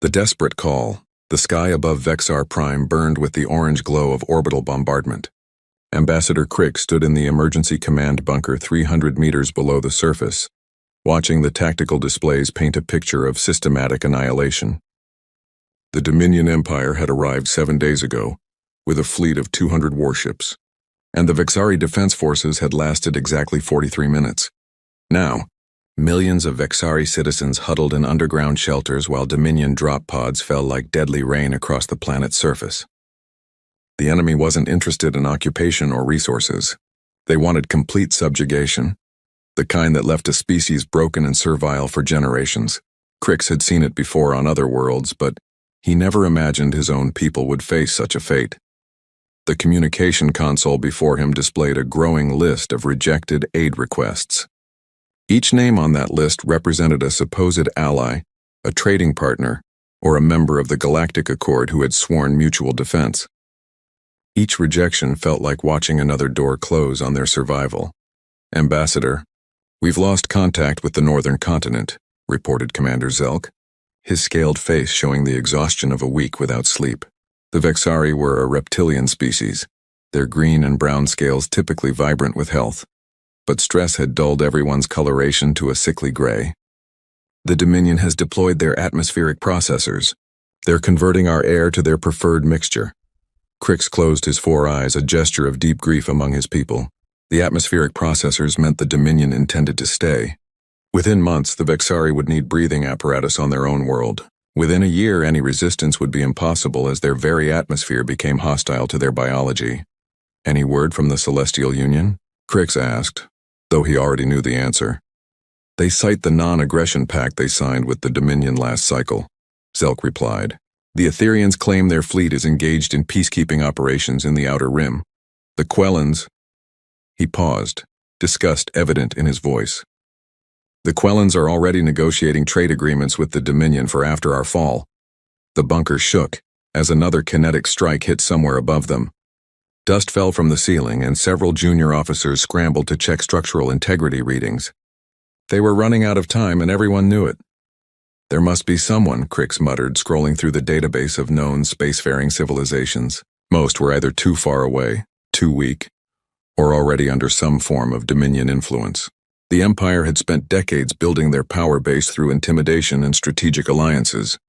The desperate call. The sky above Vexar Prime burned with the orange glow of orbital bombardment. Ambassador Crick stood in the emergency command bunker 300 meters below the surface, watching the tactical displays paint a picture of systematic annihilation. The Dominion Empire had arrived 7 days ago, with a fleet of 200 warships, and the Vexari Defense Forces had lasted exactly 43 minutes. Now, millions of Vexari citizens huddled in underground shelters while Dominion drop pods fell like deadly rain across the planet's surface. The enemy wasn't interested in occupation or resources. They wanted complete subjugation, the kind that left a species broken and servile for generations. Crix had seen it before on other worlds, but he never imagined his own people would face such a fate. The communication console before him displayed a growing list of rejected aid requests. Each name on that list represented a supposed ally, a trading partner, or a member of the Galactic Accord who had sworn mutual defense. Each rejection felt like watching another door close on their survival. "Ambassador, we've lost contact with the northern continent," reported Commander Zelk, his scaled face showing the exhaustion of a week without sleep. The Vexari were a reptilian species, their green and brown scales typically vibrant with health. But stress had dulled everyone's coloration to a sickly gray. "The Dominion has deployed their atmospheric processors. They're converting our air to their preferred mixture." Crix closed his 4 eyes, a gesture of deep grief among his people. The atmospheric processors meant the Dominion intended to stay. Within months, the Vexari would need breathing apparatus on their own world. Within a year, any resistance would be impossible as their very atmosphere became hostile to their biology. "Any word from the Celestial Union?" Crix asked, though he already knew the answer. "They cite the non-aggression pact they signed with the Dominion last cycle," Zelk replied. "The Etherians claim their fleet is engaged in peacekeeping operations in the Outer Rim. The Quellans—" He paused, disgust evident in his voice. "The Quellans are already negotiating trade agreements with the Dominion for after our fall." The bunker shook as another kinetic strike hit somewhere above them. Dust fell from the ceiling, and several junior officers scrambled to check structural integrity readings. They were running out of time, and everyone knew it. "There must be someone," Crix muttered, scrolling through the database of known spacefaring civilizations. Most were either too far away, too weak, or already under some form of Dominion influence. The Empire had spent decades building their power base through intimidation and strategic alliances.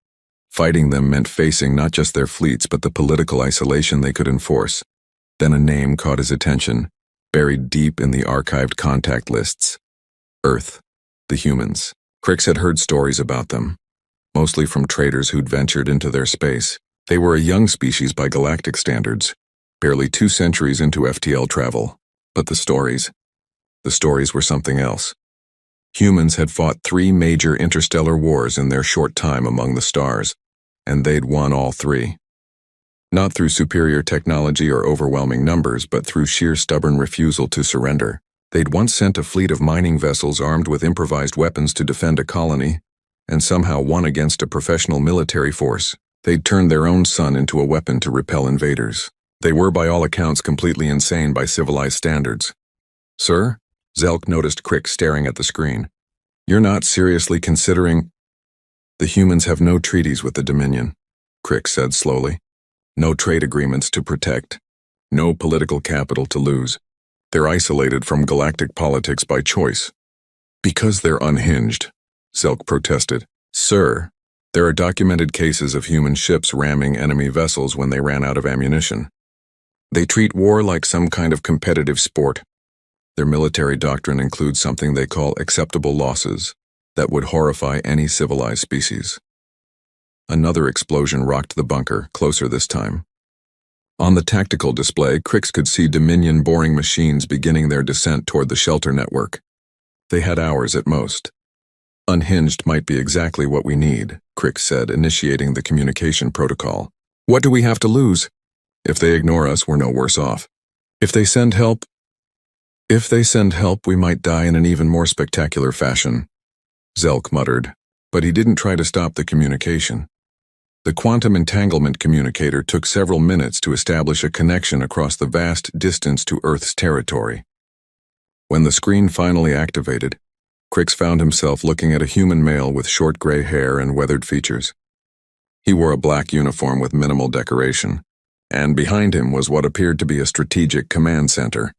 Fighting them meant facing not just their fleets but the political isolation they could enforce. Then a name caught his attention, buried deep in the archived contact lists. Earth, the humans. Crix had heard stories about them, mostly from traders who'd ventured into their space. They were a young species by galactic standards, barely 2 centuries into FTL travel. But the stories were something else. Humans had fought 3 major interstellar wars in their short time among the stars, and they'd won all 3. Not through superior technology or overwhelming numbers, but through sheer stubborn refusal to surrender. They'd once sent a fleet of mining vessels armed with improvised weapons to defend a colony, and somehow won against a professional military force. They'd turned their own sun into a weapon to repel invaders. They were by all accounts completely insane by civilized standards. "Sir?" Zelk noticed Crix staring at the screen. "You're not seriously considering—" "The humans have no treaties with the Dominion," Crix said slowly. "No trade agreements to protect. No political capital to lose. They're isolated from galactic politics by choice." "Because they're unhinged," Zelk protested. "Sir, there are documented cases of human ships ramming enemy vessels when they ran out of ammunition. They treat war like some kind of competitive sport. Their military doctrine includes something they call acceptable losses that would horrify any civilized species." Another explosion rocked the bunker, closer this time. On the tactical display, Crix could see Dominion boring machines beginning their descent toward the shelter network. They had hours at most. "Unhinged might be exactly what we need," Crix said, initiating the communication protocol. "What do we have to lose? If they ignore us, we're no worse off. If they send help, we might die in an even more spectacular fashion," Zelk muttered, but he didn't try to stop the communication. The quantum entanglement communicator took several minutes to establish a connection across the vast distance to Earth's territory. When the screen finally activated, Crix found himself looking at a human male with short gray hair and weathered features. He wore a black uniform with minimal decoration, and behind him was what appeared to be a strategic command center.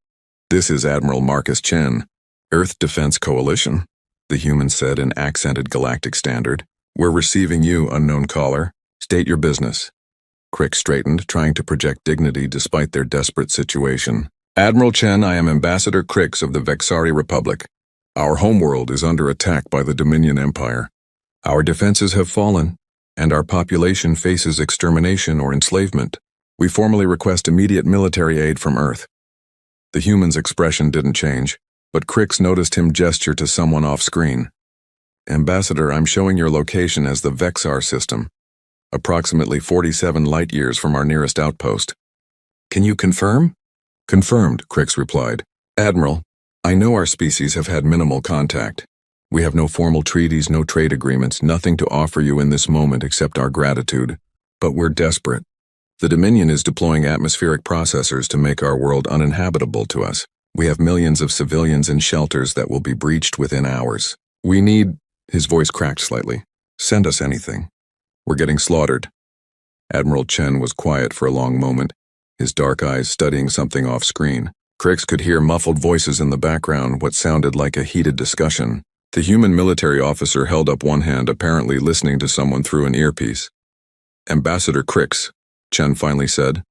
"This is Admiral Marcus Chen, Earth Defense Coalition," the human said in accented galactic standard. "We're receiving you, unknown caller. State your business." Crick straightened, trying to project dignity despite their desperate situation. "Admiral Chen, I am Ambassador Crix of the Vexari Republic. Our homeworld is under attack by the Dominion Empire. Our defenses have fallen, and our population faces extermination or enslavement. We formally request immediate military aid from Earth." The human's expression didn't change, but Crix noticed him gesture to someone off-screen. "Ambassador, I'm showing your location as the Vexar system, approximately 47 light-years from our nearest outpost. Can you confirm?" "Confirmed," Crix replied. "Admiral, I know our species have had minimal contact. We have no formal treaties, no trade agreements, nothing to offer you in this moment except our gratitude. But we're desperate. The Dominion is deploying atmospheric processors to make our world uninhabitable to us. We have millions of civilians in shelters that will be breached within hours. We need—" His voice cracked slightly. "Send us anything. We're getting slaughtered." Admiral Chen was quiet for a long moment, his dark eyes studying something off-screen. Crix could hear muffled voices in the background, what sounded like a heated discussion. The human military officer held up one hand, apparently listening to someone through an earpiece. "Ambassador Crix," Chen finally said,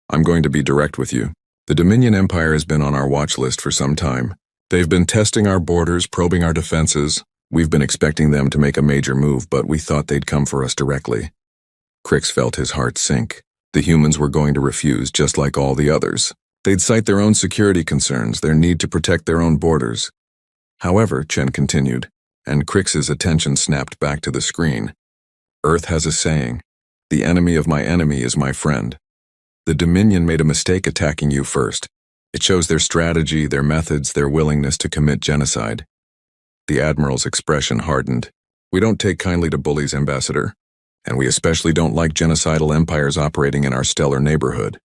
"I'm going to be direct with you. The Dominion Empire has been on our watch list for some time. They've been testing our borders, probing our defenses. We've been expecting them to make a major move, but we thought they'd come for us directly." Crix felt his heart sink. The humans were going to refuse, just like all the others. They'd cite their own security concerns, their need to protect their own borders. "However," Chen continued, and Crix's attention snapped back to the screen, "Earth has a saying, 'The enemy of my enemy is my friend.' The Dominion made a mistake attacking you first. It shows their strategy, their methods, their willingness to commit genocide." The Admiral's expression hardened. "We don't take kindly to bullies, Ambassador, and we especially don't like genocidal empires operating in our stellar neighborhood."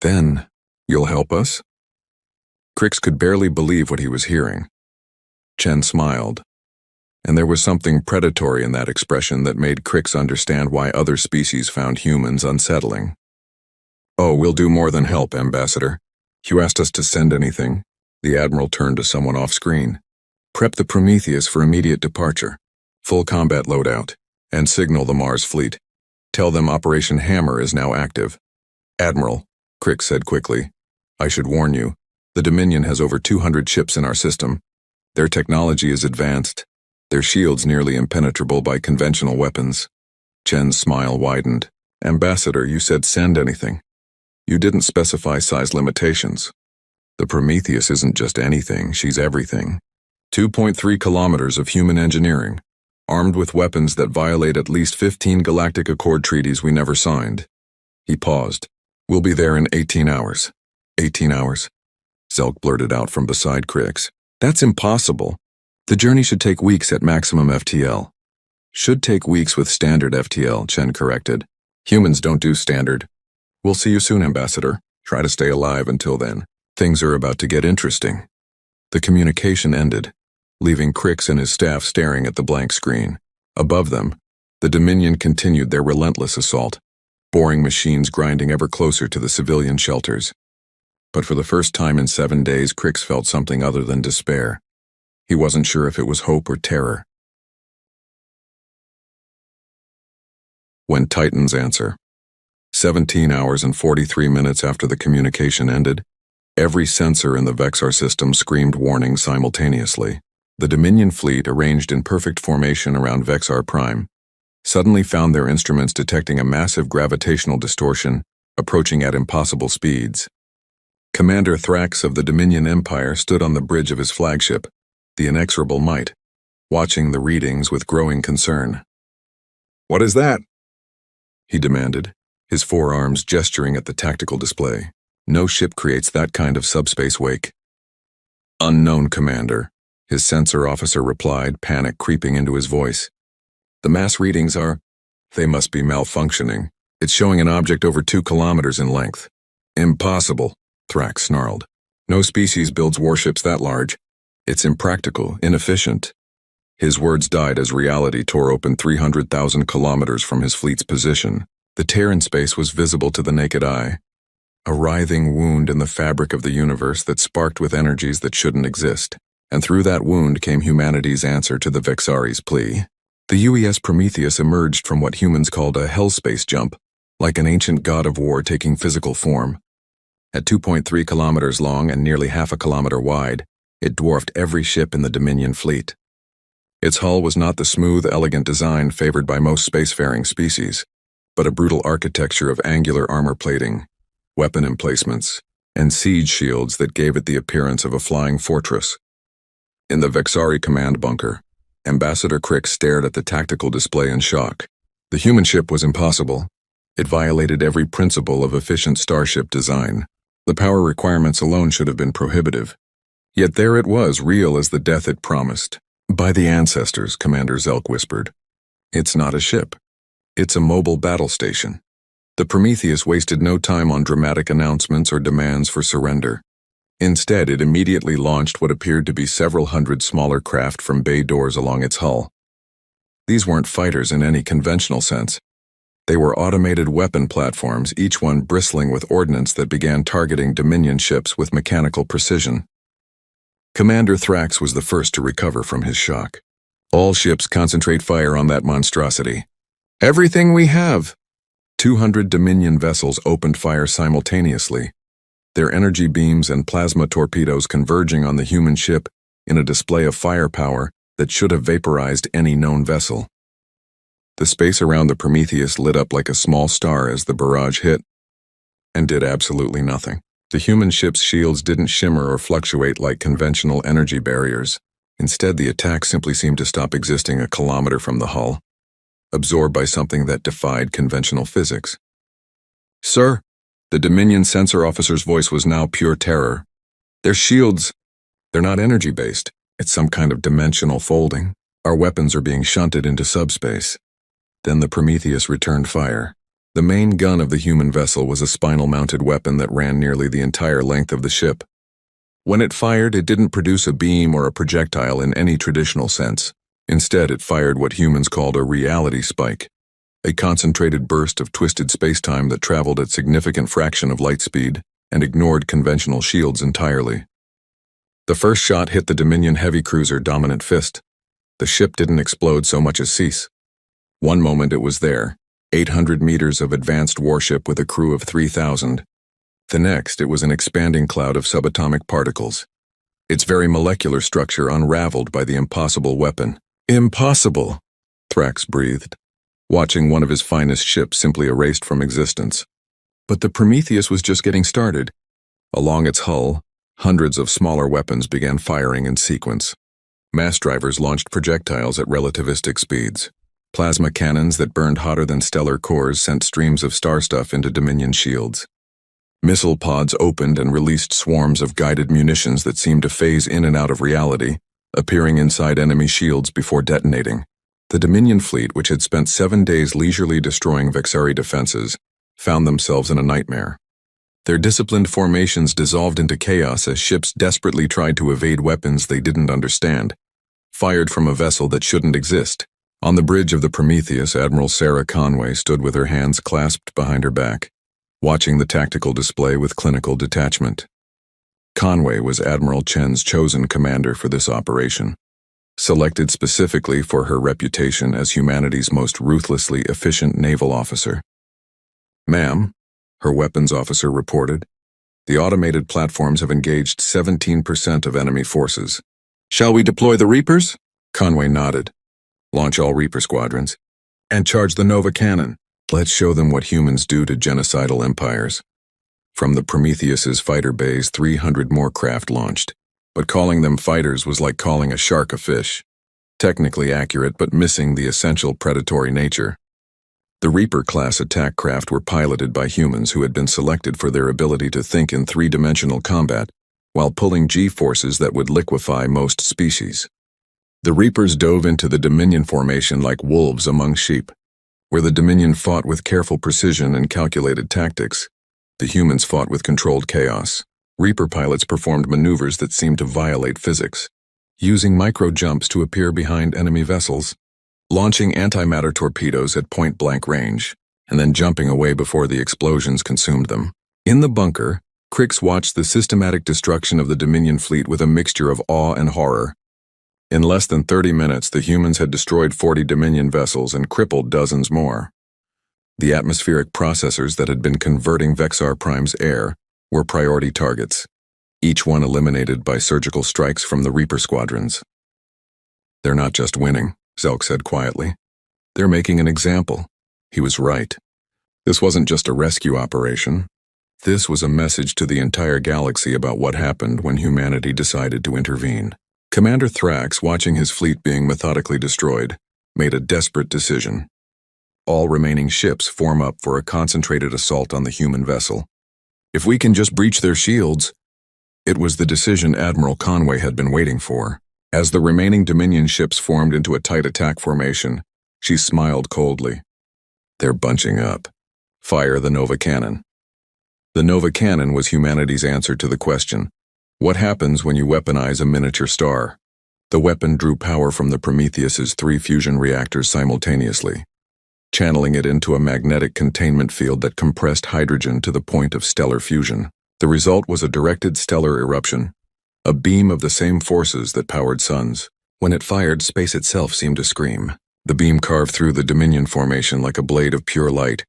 "Then, you'll help us?" Crix could barely believe what he was hearing. Chen smiled, and there was something predatory in that expression that made Crix understand why other species found humans unsettling. "Oh, we'll do more than help, Ambassador. You asked us to send anything." The Admiral turned to someone off-screen. "Prep the Prometheus for immediate departure, full combat loadout, and signal the Mars fleet. Tell them Operation Hammer is now active." "Admiral," Crix said quickly, "I should warn you, the Dominion has over 200 ships in our system. Their technology is advanced, their shields nearly impenetrable by conventional weapons." Chen's smile widened. "Ambassador, you said send anything. You didn't specify size limitations. The Prometheus isn't just anything, she's everything. 2.3 kilometers of human engineering, armed with weapons that violate at least 15 Galactic Accord treaties we never signed." He paused. "We'll be there in 18 hours. 18 hours? Zelk blurted out from beside Crix. "That's impossible. The journey should take weeks at maximum FTL." "Should take weeks with standard FTL," Chen corrected. "Humans don't do standard." "We'll see you soon, Ambassador. Try to stay alive until then. Things are about to get interesting." The communication ended, leaving Crix and his staff staring at the blank screen. Above them, the Dominion continued their relentless assault, boring machines grinding ever closer to the civilian shelters. But for the first time in 7 days, Crix felt something other than despair. He wasn't sure if it was hope or terror. When Titans answer. 17 hours and 43 minutes after the communication ended, every sensor in the Vexar system screamed warning simultaneously. The Dominion fleet, arranged in perfect formation around Vexar Prime, suddenly found their instruments detecting a massive gravitational distortion approaching at impossible speeds. Commander Thrax of the Dominion Empire stood on the bridge of his flagship, the Inexorable Might, watching the readings with growing concern. "What is that?" he demanded, his forearms gesturing at the tactical display. "No ship creates that kind of subspace wake." "Unknown, Commander," his sensor officer replied, panic creeping into his voice. "The mass readings they must be malfunctioning. It's showing an object over 2 kilometers in length." "Impossible," Thrax snarled. "No species builds warships that large. It's impractical, inefficient." His words died as reality tore open 300,000 kilometers from his fleet's position. The tear in space was visible to the naked eye, a writhing wound in the fabric of the universe that sparked with energies that shouldn't exist. And through that wound came humanity's answer to the Vexari's plea. The UES Prometheus emerged from what humans called a hellspace jump, like an ancient god of war taking physical form. At 2.3 kilometers long and nearly half a kilometer wide, it dwarfed every ship in the Dominion fleet. Its hull was not the smooth, elegant design favored by most spacefaring species, but a brutal architecture of angular armor plating, weapon emplacements, and siege shields that gave it the appearance of a flying fortress. In the Vexari command bunker, Ambassador Crick stared at the tactical display in shock. The human ship was impossible. It violated every principle of efficient starship design. The power requirements alone should have been prohibitive. Yet there it was, real as the death it promised. By the ancestors, Commander Zelk whispered. It's not a ship. It's a mobile battle station. The Prometheus wasted no time on dramatic announcements or demands for surrender. Instead, it immediately launched what appeared to be several hundred smaller craft from bay doors along its hull. These weren't fighters in any conventional sense. They were automated weapon platforms, each one bristling with ordnance that began targeting Dominion ships with mechanical precision. Commander Thrax was the first to recover from his shock. All ships concentrate fire on that monstrosity. Everything we have! 200 Dominion vessels opened fire simultaneously, their energy beams and plasma torpedoes converging on the human ship in a display of firepower that should have vaporized any known vessel. The space around the Prometheus lit up like a small star as the barrage hit, and did absolutely nothing. The human ship's shields didn't shimmer or fluctuate like conventional energy barriers. Instead, the attack simply seemed to stop existing a kilometer from the hull, absorbed by something that defied conventional physics. Sir, the Dominion sensor officer's voice was now pure terror. Their shields, they're not energy-based. It's some kind of dimensional folding. Our weapons are being shunted into subspace. Then the Prometheus returned fire. The main gun of the human vessel was a spinal-mounted weapon that ran nearly the entire length of the ship. When it fired, it didn't produce a beam or a projectile in any traditional sense. Instead, it fired what humans called a reality spike, a concentrated burst of twisted spacetime that traveled at significant fraction of light speed and ignored conventional shields entirely. The first shot hit the Dominion heavy cruiser Dominant Fist. The ship didn't explode so much as cease. One moment it was there, 800 meters of advanced warship with a crew of 3,000. The next, it was an expanding cloud of subatomic particles, its very molecular structure unraveled by the impossible weapon. Impossible, Thrax breathed, watching one of his finest ships simply erased from existence. But the Prometheus was just getting started. Along its hull, hundreds of smaller weapons began firing in sequence. Mass drivers launched projectiles at relativistic speeds. Plasma cannons that burned hotter than stellar cores sent streams of star stuff into Dominion shields. Missile pods opened and released swarms of guided munitions that seemed to phase in and out of reality, appearing inside enemy shields before detonating. The Dominion fleet, which had spent 7 days leisurely destroying Vexari defenses, found themselves in a nightmare. Their disciplined formations dissolved into chaos as ships desperately tried to evade weapons they didn't understand, fired from a vessel that shouldn't exist. On the bridge of the Prometheus, Admiral Sarah Conway stood with her hands clasped behind her back, watching the tactical display with clinical detachment. Conway was Admiral Chen's chosen commander for this operation, selected specifically for her reputation as humanity's most ruthlessly efficient naval officer. Ma'am, her weapons officer reported, the automated platforms have engaged 17% of enemy forces. Shall we deploy the Reapers? Conway nodded. Launch all Reaper squadrons, and charge the Nova cannon. Let's show them what humans do to genocidal empires. From the Prometheus's fighter bays, 300 more craft launched, but calling them fighters was like calling a shark a fish. Technically accurate, but missing the essential predatory nature. The Reaper-class attack craft were piloted by humans who had been selected for their ability to think in three-dimensional combat, while pulling G-forces that would liquefy most species. The Reapers dove into the Dominion formation like wolves among sheep. Where the Dominion fought with careful precision and calculated tactics, the humans fought with controlled chaos. Reaper pilots performed maneuvers that seemed to violate physics, using micro-jumps to appear behind enemy vessels, launching antimatter torpedoes at point-blank range, and then jumping away before the explosions consumed them. In the bunker, Crix watched the systematic destruction of the Dominion fleet with a mixture of awe and horror. In less than 30 minutes, the humans had destroyed 40 Dominion vessels and crippled dozens more. The atmospheric processors that had been converting Vexar Prime's air were priority targets, each one eliminated by surgical strikes from the Reaper squadrons. "They're not just winning," Zelk said quietly. "They're making an example." He was right. This wasn't just a rescue operation. This was a message to the entire galaxy about what happened when humanity decided to intervene. Commander Thrax, watching his fleet being methodically destroyed, made a desperate decision. All remaining ships form up for a concentrated assault on the human vessel. "If we can just breach their shields." It was the decision Admiral Conway had been waiting for. As the remaining Dominion ships formed into a tight attack formation, she smiled coldly. "They're bunching up. Fire the Nova Cannon." The Nova Cannon was humanity's answer to the question, what happens when you weaponize a miniature star? The weapon drew power from the Prometheus's 3 fusion reactors simultaneously, channeling it into a magnetic containment field that compressed hydrogen to the point of stellar fusion. The result was a directed stellar eruption, a beam of the same forces that powered suns. When it fired, space itself seemed to scream. The beam carved through the Dominion formation like a blade of pure light,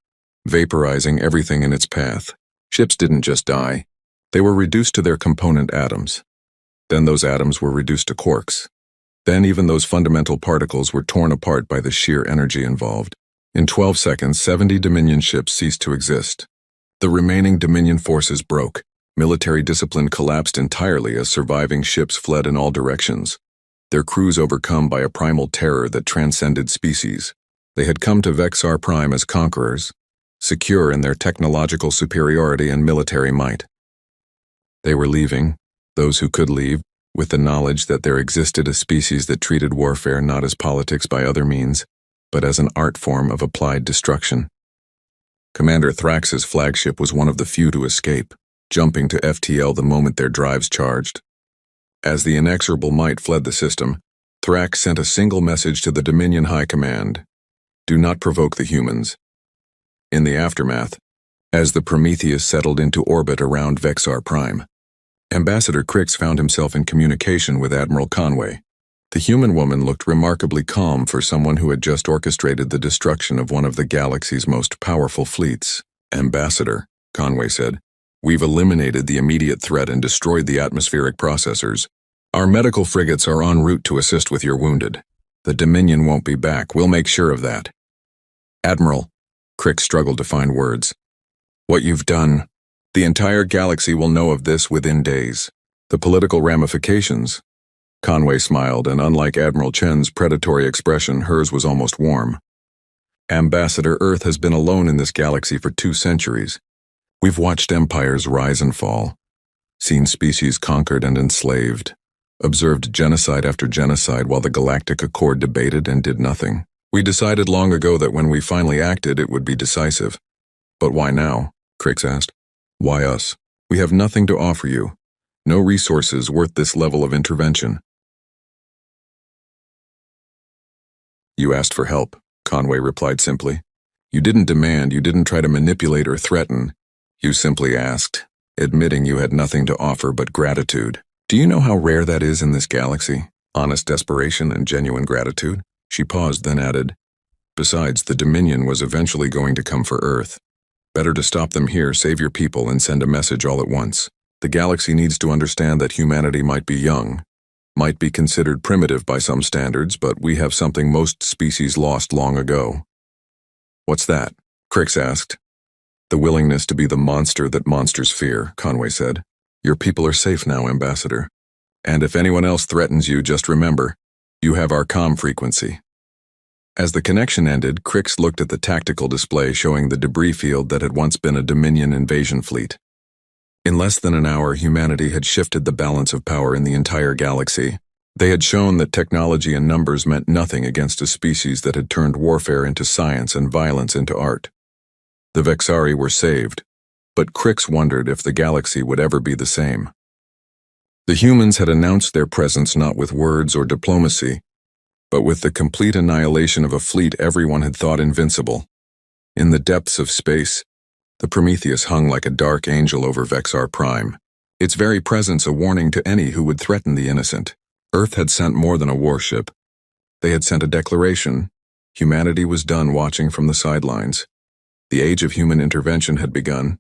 vaporizing everything in its path. Ships didn't just die. They were reduced to their component atoms. Then those atoms were reduced to quarks. Then even those fundamental particles were torn apart by the sheer energy involved. In 12 seconds, 70 Dominion ships ceased to exist. The remaining Dominion forces broke. Military discipline collapsed entirely as surviving ships fled in all directions, their crews overcome by a primal terror that transcended species. They had come to Vexar Prime as conquerors, secure in their technological superiority and military might. They were leaving, those who could leave, with the knowledge that there existed a species that treated warfare not as politics by other means, but as an art form of applied destruction. Commander Thrax's flagship was one of the few to escape, jumping to FTL the moment their drives charged. As the inexorable might fled the system, Thrax sent a single message to the Dominion High Command: "Do not provoke the humans." In the aftermath, as the Prometheus settled into orbit around Vexar Prime, Ambassador Crix found himself in communication with Admiral Conway. The human woman looked remarkably calm for someone who had just orchestrated the destruction of one of the galaxy's most powerful fleets. "Ambassador," Conway said, "we've eliminated the immediate threat and destroyed the atmospheric processors. Our medical frigates are en route to assist with your wounded. The Dominion won't be back, we'll make sure of that." "Admiral," Crix struggled to find words. "What you've done, the entire galaxy will know of this within days. The political ramifications." Conway smiled, and unlike Admiral Chen's predatory expression, hers was almost warm. "Ambassador, Earth has been alone in this galaxy for 2 centuries. We've watched empires rise and fall, seen species conquered and enslaved, observed genocide after genocide while the Galactic Accord debated and did nothing. We decided long ago that when we finally acted, it would be decisive." "But why now?" Crix asked. "Why us? We have nothing to offer you. No resources worth this level of intervention." "You asked for help," Conway replied simply. "You didn't demand, you didn't try to manipulate or threaten. You simply asked, admitting you had nothing to offer but gratitude. Do you know how rare that is in this galaxy? Honest desperation and genuine gratitude?" She paused, then added, "Besides, the Dominion was eventually going to come for Earth. Better to stop them here, save your people, and send a message all at once. The galaxy needs to understand that humanity might be young, might be considered primitive by some standards, but we have something most species lost long ago." "What's that?" Crix asked. "The willingness to be the monster that monsters fear," Conway said. "Your people are safe now, Ambassador. And if anyone else threatens you, just remember, you have our comm frequency." As the connection ended, Crix looked at the tactical display showing the debris field that had once been a Dominion invasion fleet. In less than an hour, humanity had shifted the balance of power in the entire galaxy. They had shown that technology and numbers meant nothing against a species that had turned warfare into science and violence into art. The Vexari were saved, but Crix wondered if the galaxy would ever be the same. The humans had announced their presence not with words or diplomacy, but with the complete annihilation of a fleet everyone had thought invincible. In the depths of space, the Prometheus hung like a dark angel over Vexar Prime, its very presence a warning to any who would threaten the innocent. Earth had sent more than a warship. They had sent a declaration. Humanity was done watching from the sidelines. The age of human intervention had begun,